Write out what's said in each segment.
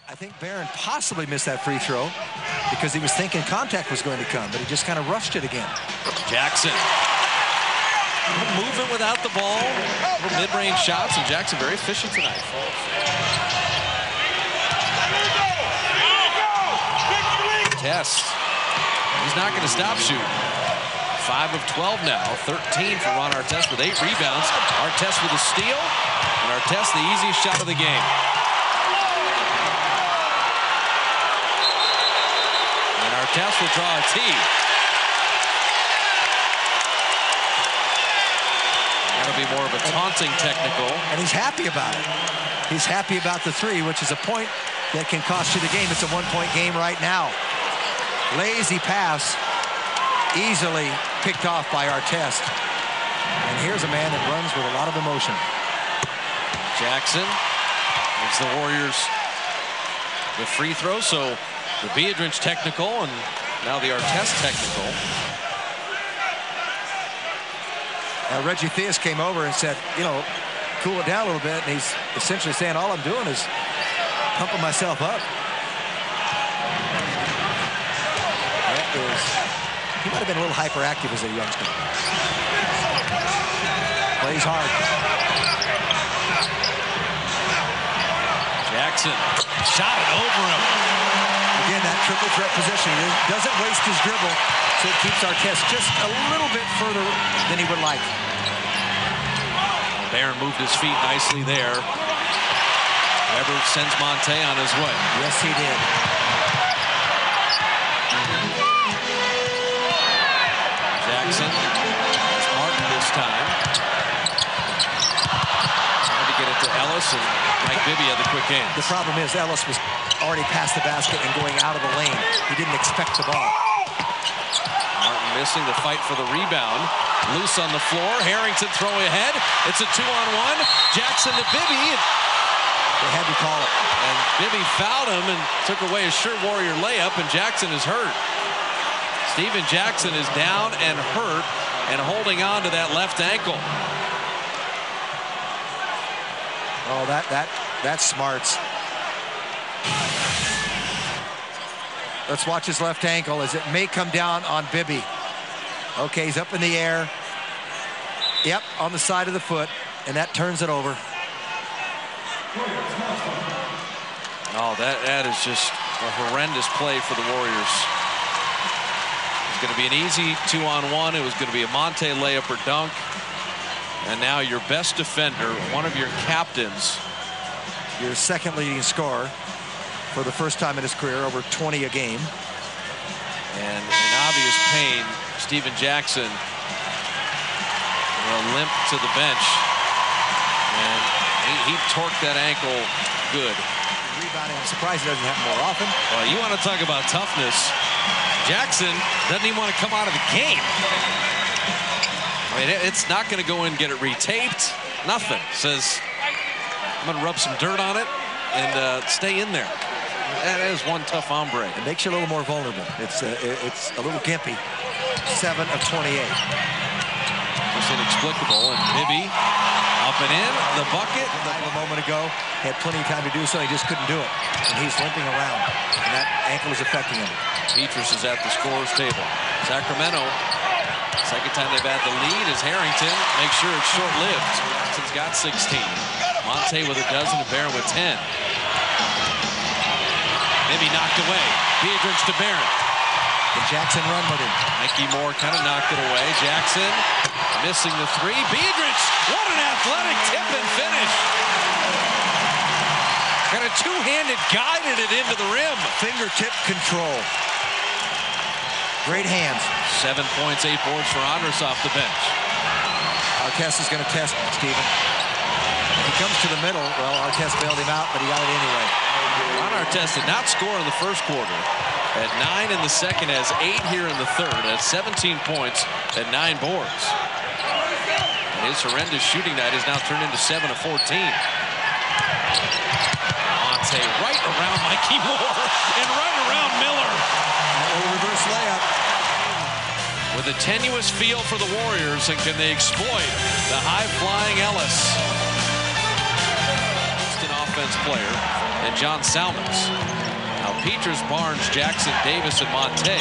I think Barron possibly missed that free throw because he was thinking contact was going to come, but he just kind of rushed it again. Jackson. Movement without the ball. Mid-range shots, and Jackson very efficient tonight. Test. He's not going to stop shooting. 5 of 12 now. 13 for Ron Artest with 8 rebounds. Artest with a steal, and Artest the easiest shot of the game. And Artest will draw a tee. That'll be more of a taunting technical. And he's happy about it. He's happy about the 3, which is a point that can cost you the game. It's a 1-point game right now. Lazy pass, easily picked off by Artest. And here's a man that runs with a lot of emotion. Jackson gives the Warriors the free throw. So the Biedrins technical, and now the Artest technical. Reggie Theus came over and said, you know, cool it down a little bit. And he's essentially saying, all I'm doing is pumping myself up. That is, he might have been a little hyperactive as a youngster. Plays hard. Jackson shot it over him. Again, that triple threat position. He doesn't waste his dribble, so it keeps Artest just a little bit further than he would like. Barron moved his feet nicely there. Weber sends Monta on his way. Yes, he did. Jackson has Martin this time. Trying to get it to Ellis, and Mike Bibby had the quick hands. The problem is Ellis was already past the basket and going out of the lane. He didn't expect the ball. Martin missing the fight for the rebound. Loose on the floor. Harrington throwing ahead. It's a 2-on-1. Jackson to Bibby. They had to call it. And Bibby fouled him and took away a sure Warrior layup, and Jackson is hurt. Steven Jackson is down and hurt and holding on to that left ankle. Oh, that's smarts. Let's watch his left ankle as it may come down on Bibby. Okay, he's up in the air. Yep, on the side of the foot, and that turns it over. Oh, that is just a horrendous play for the Warriors. It's going to be an easy 2-on-1. It was going to be a Monta layup or dunk. And now your best defender, one of your captains. Your second leading scorer for the first time in his career, over 20 a game. And in obvious pain, Steven Jackson will limp to the bench. And he torqued that ankle good. Rebounding, I'm surprised it doesn't happen more often. Well, you want to talk about toughness. Jackson doesn't even want to come out of the game. I mean, it's not going to go in and get it retaped. Nothing. Says, I'm going to rub some dirt on it and stay in there. That is one tough hombre. It makes you a little more vulnerable. It's a little gimpy. 7 of 28. Just inexplicable. And Bibby up and in the bucket. A moment ago, had plenty of time to do so. He just couldn't do it. And he's limping around. And that ankle is affecting him. Petrus is at the scorer's table. Sacramento, second time they've had the lead is Harrington. Make sure it's short-lived. He's got 16. Monta with a dozen and Barron with 10. Maybe knocked away. Biedrins to Barron. And Jackson run with him. Mikey Moore kind of knocked it away. Jackson missing the 3. Biedrins, what an athletic tip and finish. Got a two-handed guided it into the rim. Fingertip control. Great hands. 7 points, 8 boards for Andres off the bench. Artest is going to test Steven. If he comes to the middle, well, Artest bailed him out, but he got it anyway. Ron Artest did not score in the first quarter. At 9 in the second, has 8 here in the third. At 17 points, at 9 boards. And his horrendous shooting night has now turned into 7 of 14. Monta right around Mikey Moore and right around Miller. A reverse layup. With a tenuous feel for the Warriors, and can they exploit the high-flying Ellis? Houston off offense player than John Salmons. Now Petras, Barnes, Jackson, Davis, and Monta.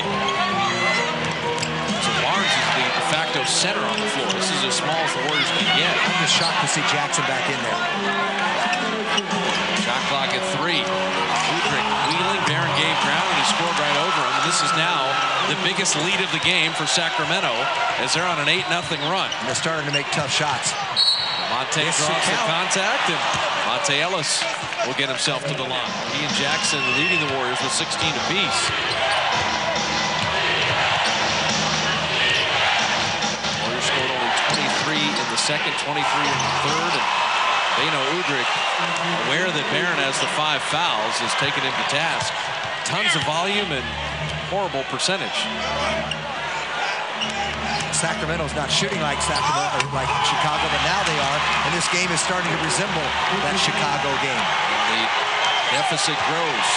So Barnes is the de facto center on the floor. This is as small as the Warriors can get. I'm just shocked to see Jackson back in there. Shot clock at 3. Udrih wheeling, Barron gave ground, and he scored right over him. And this is now the biggest lead of the game for Sacramento as they're on an 8-0 run. And they're starting to make tough shots. Monta draws the contact, and Monta Ellis will get himself to the line. He and Jackson leading the Warriors with 16 apiece. Warriors scored only 23 in the second, 23 in the third. And Beno Udrih, aware that Barron has the 5 fouls, is taken him to task. Tons of volume and horrible percentage. Sacramento's not shooting like Chicago, but now they are, and this game is starting to resemble that Chicago game. The deficit grows.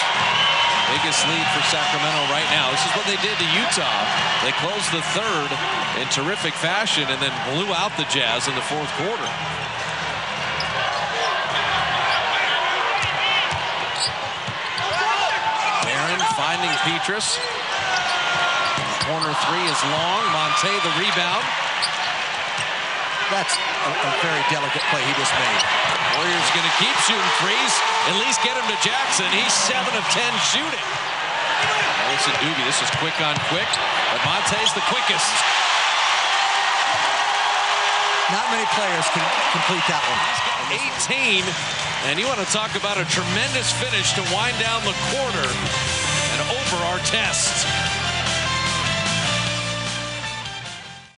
Biggest lead for Sacramento right now. This is what they did to Utah. They closed the third in terrific fashion and then blew out the Jazz in the fourth quarter. Barron finding Petras. Corner 3 is long. Monta the rebound. That's a very delicate play he just made. Warriors going to keep shooting threes. At least get him to Jackson. He's 7 of 10 shooting. Ellis and Doobie. This is quick on quick, but Monta's the quickest. Not many players can complete that one. 18, and you want to talk about a tremendous finish to wind down the quarter and over our test.